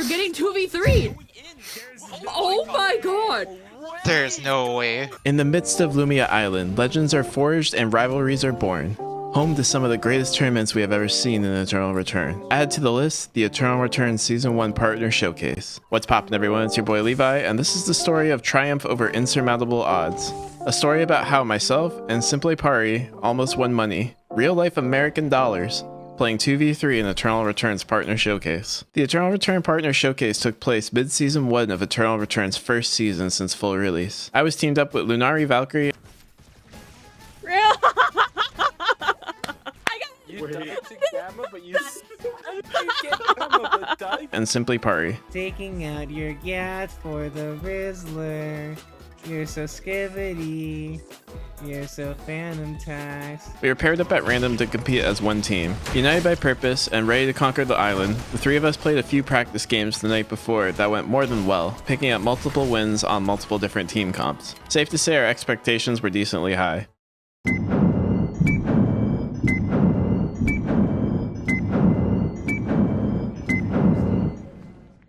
They're getting 2v3. Oh my god. There's no way. In the midst of Lumia Island, legends are forged and rivalries are born. Home to some of the greatest tournaments we have ever seen in Eternal Return. Add to the list, the Eternal Return Season 1 Partner Showcase. What's poppin' everyone, it's your boy Levi, and this is the story of triumph over insurmountable odds. A story about how myself and Simply Pari almost won money, real life American dollars, playing 2v3 in Eternal Return's Partner Showcase. The Eternal Return Partner Showcase took place mid-season 1 of Eternal Return's first season since full release. I was teamed up with Lunari, Valkyrie, and Simply Pari. Taking out your gas for the Rizzler. You're so skibbity. You're so phantom tax. We were paired up at random to compete as one team. United by purpose and ready to conquer the island, the three of us played a few practice games the night before that went more than well, picking up multiple wins on multiple different team comps. Safe to say our expectations were decently high.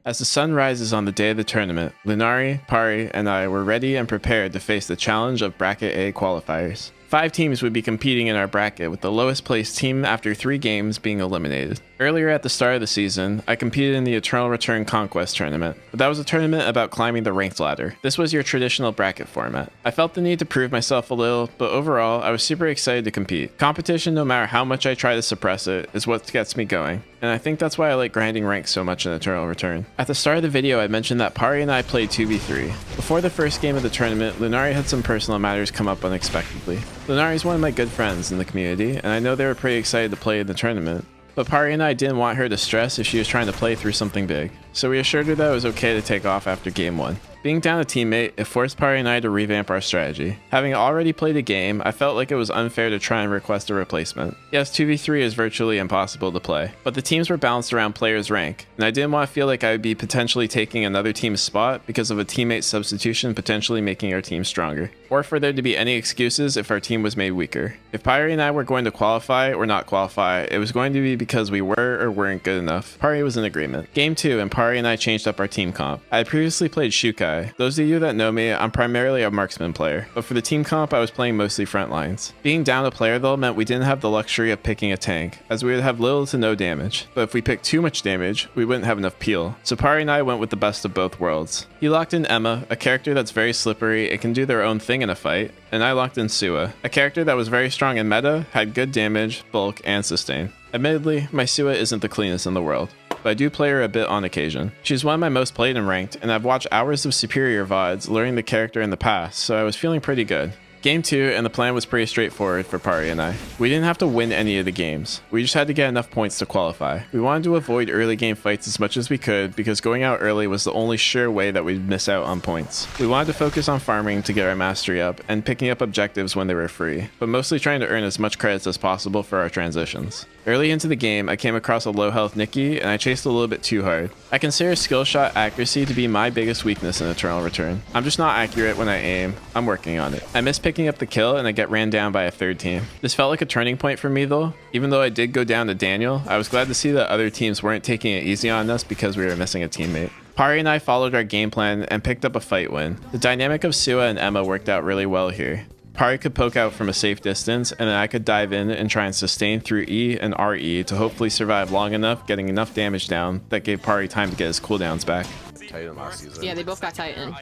As the sun rises on the day of the tournament, Lunari, Pari, and I were ready and prepared to face the challenge of Bracket A qualifiers. 5 teams would be competing in our bracket, with the lowest placed team after 3 games being eliminated. Earlier at the start of the season, I competed in the Eternal Return Conquest tournament, but that was a tournament about climbing the ranked ladder. This was your traditional bracket format. I felt the need to prove myself a little, but overall, I was super excited to compete. Competition, no matter how much I try to suppress it, is what gets me going, and I think that's why I like grinding ranks so much in Eternal Return. At the start of the video, I mentioned that Pari and I played 2v3. Before the first game of the tournament, Lunari had some personal matters come up unexpectedly. Lunari is one of my good friends in the community, and I know they were pretty excited to play in the tournament. But Pari and I didn't want her to stress if she was trying to play through something big, so we assured her that it was okay to take off after game 1. Being down a teammate, it forced Pari and I to revamp our strategy. Having already played a game, I felt like it was unfair to try and request a replacement. Yes, 2v3 is virtually impossible to play, but the teams were balanced around players' rank, and I didn't want to feel like I would be potentially taking another team's spot because of a teammate substitution potentially making our team stronger, or for there to be any excuses if our team was made weaker. If Pari and I were going to qualify or not qualify, it was going to be because we were or weren't good enough. Pari was in agreement. Game 2, and Pari and I changed up our team comp. I had previously played Shukai. Those of you that know me, I'm primarily a marksman player, but for the team comp I was playing mostly front lines. Being down a player though meant we didn't have the luxury of picking a tank, as we would have little to no damage, but if we picked too much damage, we wouldn't have enough peel. So Pari and I went with the best of both worlds. He locked in Emma, a character that's very slippery and can do their own thing in a fight, and I locked in Sua, a character that was very strong in meta, had good damage, bulk, and sustain. Admittedly, my Sua isn't the cleanest in the world, but I do play her a bit on occasion. She's one of my most played and ranked, and I've watched hours of superior VODs learning the character in the past, so I was feeling pretty good. Game 2, and the plan was pretty straightforward for Pari and I. We didn't have to win any of the games. We just had to get enough points to qualify. We wanted to avoid early game fights as much as we could because going out early was the only sure way that we'd miss out on points. We wanted to focus on farming to get our mastery up and picking up objectives when they were free, but mostly trying to earn as much credits as possible for our transitions. Early into the game, I came across a low health Nikki and I chased a little bit too hard. I consider skill shot accuracy to be my biggest weakness in Eternal Return. I'm just not accurate when I aim. I'm working on it. I miss picking up the kill and I get ran down by a third team. This felt like a turning point for me though. Even though I did go down to Daniel, I was glad to see that other teams weren't taking it easy on us because we were missing a teammate. Pari and I followed our game plan and picked up a fight win. The dynamic of Sua and Emma worked out really well here. Pari could poke out from a safe distance, and then I could dive in and try and sustain through E and RE to hopefully survive long enough, getting enough damage down that gave Pari time to get his cooldowns back. Titan last season. Yeah, they both got Titan.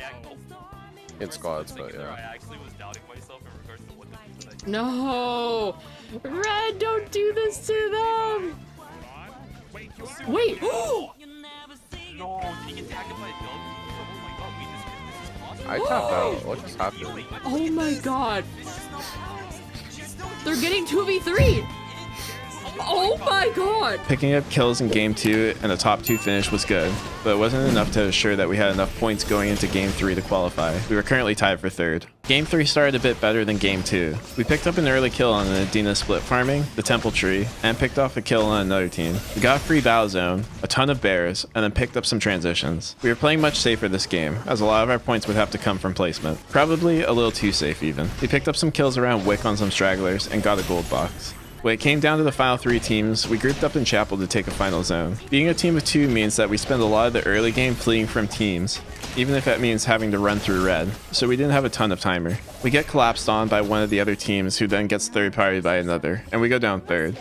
In squads, but yeah. No! Red, don't do this to them! Wait! I tapped out. What just happened? Oh my god! They're getting 2v3! Oh my god! Picking up kills in game 2 and a top 2 finish was good, but it wasn't enough to assure that we had enough points going into game 3 to qualify. We were currently tied for 3rd. Game 3 started a bit better than game 2. We picked up an early kill on an Adina split farming, the temple tree, and picked off a kill on another team. We got a free battle zone, a ton of bears, and then picked up some transitions. We were playing much safer this game, as a lot of our points would have to come from placement. Probably a little too safe even. We picked up some kills around Wick on some stragglers and got a gold box. When it came down to the final 3 teams, we grouped up in Chapel to take a final zone. Being a team of 2 means that we spend a lot of the early game fleeing from teams, even if that means having to run through red, so we didn't have a ton of timer. We get collapsed on by one of the other teams who then gets third party by another, and we go down third.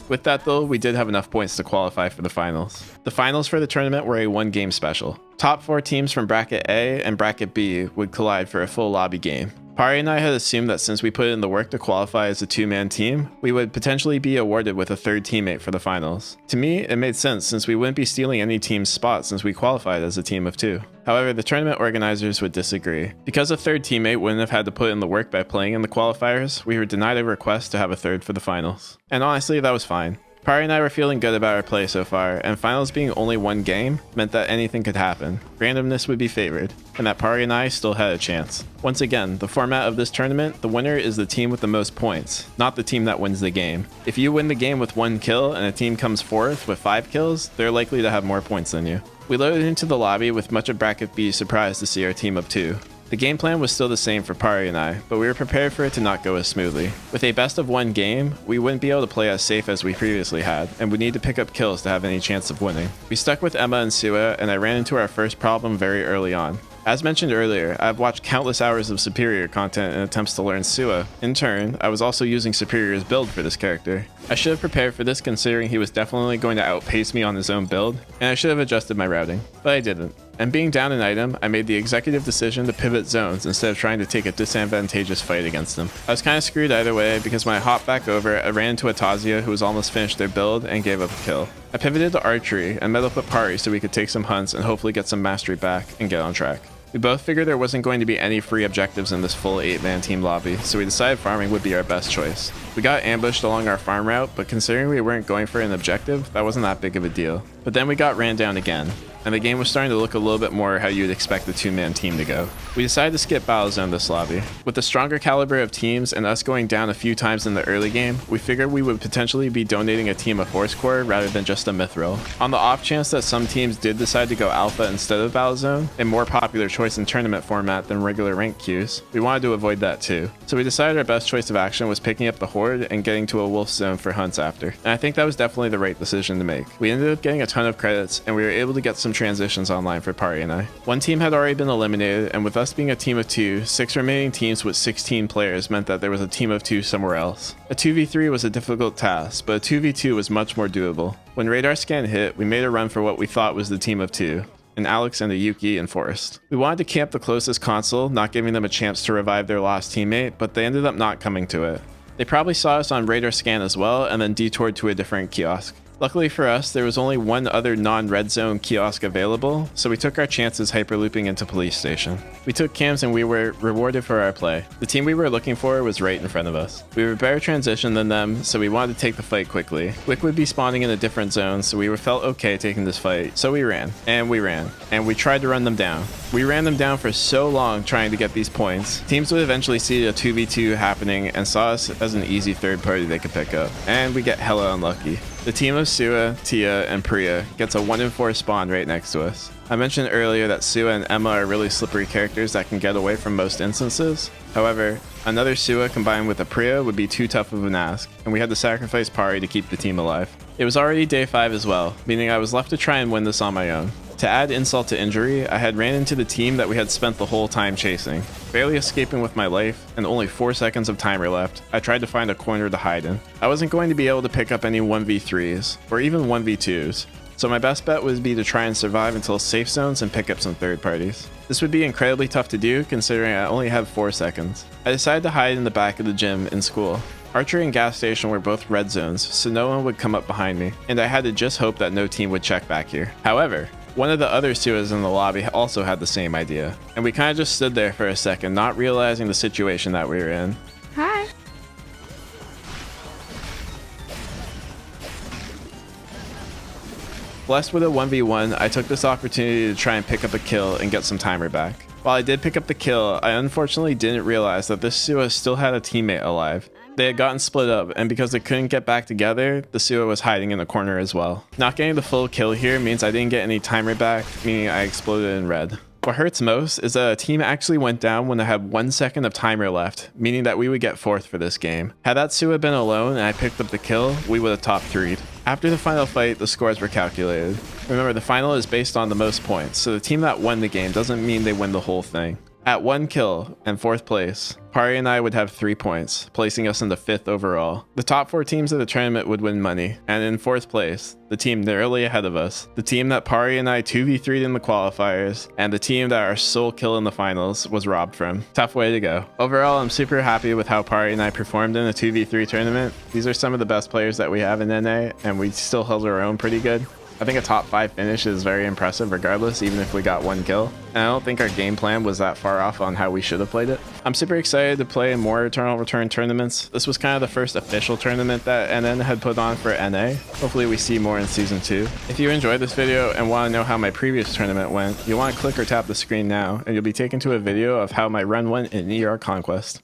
With that though, we did have enough points to qualify for the finals. The finals for the tournament were a 1-game special. Top 4 teams from Bracket A and Bracket B would collide for a full lobby game. Pari and I had assumed that since we put in the work to qualify as a 2-man team, we would potentially be awarded with a 3rd teammate for the finals. To me, it made sense since we wouldn't be stealing any team's spot since we qualified as a team of 2. However, the tournament organizers would disagree. Because a 3rd teammate wouldn't have had to put in the work by playing in the qualifiers, we were denied a request to have a 3rd for the finals. And honestly, that was fine. Pari and I were feeling good about our play so far, and finals being only 1 game meant that anything could happen. Randomness would be favored, and that Pari and I still had a chance. Once again, the format of this tournament, the winner is the team with the most points, not the team that wins the game. If you win the game with 1 kill and a team comes 4th with 5 kills, they're likely to have more points than you. We loaded into the lobby with much of Bracket B surprised to see our team of 2. The game plan was still the same for Pari and I, but we were prepared for it to not go as smoothly. With a best of 1 game, we wouldn't be able to play as safe as we previously had, and would need to pick up kills to have any chance of winning. We stuck with Emma and Sua, and I ran into our first problem very early on. As mentioned earlier, I've watched countless hours of Superior content in attempts to learn Sua. In turn, I was also using Superior's build for this character. I should have prepared for this considering he was definitely going to outpace me on his own build, and I should have adjusted my routing, but I didn't. And being down an item, I made the executive decision to pivot zones instead of trying to take a disadvantageous fight against him. I was kind of screwed either way because when I hopped back over, I ran into a Tazia who was almost finished their build and gave up a kill. I pivoted to archery and met up with Pari so we could take some hunts and hopefully get some mastery back and get on track. We both figured there wasn't going to be any free objectives in this full 8-man team lobby, so we decided farming would be our best choice. We got ambushed along our farm route, but considering we weren't going for an objective, that wasn't that big of a deal. But then we got ran down again, and the game was starting to look a little bit more how you'd expect the 2-man team to go. We decided to skip Battle Zone this lobby. With the stronger caliber of teams and us going down a few times in the early game, we figured we would potentially be donating a team of Horse Core rather than just a Mithril. On the off chance that some teams did decide to go Alpha instead of Battle Zone, a more popular choice in tournament format than regular rank queues, we wanted to avoid that too. So we decided our best choice of action was picking up the Horde and getting to a Wolf Zone for hunts after. And I think that was definitely the right decision to make. We ended up getting a ton of credits, and we were able to get some transitions online for Pari and I. One team had already been eliminated, and with us being a team of 2, 6 remaining teams with 16 players meant that there was a team of 2 somewhere else. A 2v3 was a difficult task, but a 2v2 was much more doable. When radar scan hit, we made a run for what we thought was the team of 2. And Alex and a Yuki and Forrest. We wanted to camp the closest console, not giving them a chance to revive their lost teammate, but they ended up not coming to it. They probably saw us on radar scan as well and then detoured to a different kiosk. Luckily for us, there was only one other non-red zone kiosk available, so we took our chances hyperlooping into police station. We took cams and we were rewarded for our play. The team we were looking for was right in front of us. We were better transitioned than them, so we wanted to take the fight quickly. Wick would be spawning in a different zone, so we felt okay taking this fight. So we ran, and we tried to run them down. We ran them down for so long trying to get these points. Teams would eventually see a 2v2 happening and saw us as an easy third party they could pick up, and we get hella unlucky. The team of Sua, Tia, and Priya gets a 1 in 4 spawn right next to us. I mentioned earlier that Sua and Emma are really slippery characters that can get away from most instances. However, another Sua combined with a Priya would be too tough of an ask, and we had to sacrifice Pari to keep the team alive. It was already day 5 as well, meaning I was left to try and win this on my own. To add insult to injury, I had ran into the team that we had spent the whole time chasing. Barely escaping with my life, and only 4 seconds of timer left, I tried to find a corner to hide in. I wasn't going to be able to pick up any 1v3s, or even 1v2s, so my best bet would be to try and survive until safe zones and pick up some third parties. This would be incredibly tough to do considering I only have 4 seconds. I decided to hide in the back of the gym in school. Archery and gas station were both red zones, so no one would come up behind me, and I had to just hope that no team would check back here. However, one of the other Suas in the lobby also had the same idea, and we kind of just stood there for a second, not realizing the situation that we were in. Hi. Blessed with a 1v1, I took this opportunity to try and pick up a kill and get some timer back. While I did pick up the kill, I unfortunately didn't realize that this Sua still had a teammate alive. They had gotten split up, and because they couldn't get back together, the Sua was hiding in the corner as well. Not getting the full kill here means I didn't get any timer back, meaning I exploded in red. What hurts most is that a team actually went down when they had 1 second of timer left, meaning that we would get 4th for this game. Had that Sua been alone and I picked up the kill, we would have top 3'd. After the final fight, the scores were calculated. Remember, the final is based on the most points, so the team that won the game doesn't mean they win the whole thing. At 1 kill and 4th place, Pari and I would have 3 points, placing us in the 5th overall. The top 4 teams of the tournament would win money, and in 4th place, the team narrowly ahead of us, the team that Pari and I 2v3'd in the qualifiers, and the team that our sole kill in the finals was robbed from. Tough way to go. Overall, I'm super happy with how Pari and I performed in a 2v3 tournament. These are some of the best players that we have in NA, and we still held our own pretty good. I think a top 5 finish is very impressive regardless, even if we got 1 kill. And I don't think our game plan was that far off on how we should have played it. I'm super excited to play in more Eternal Return tournaments. This was kind of the first official tournament that NN had put on for NA. Hopefully we see more in Season 2. If you enjoyed this video and want to know how my previous tournament went, you'll want to click or tap the screen now, and you'll be taken to a video of how my run went in ER Conquest.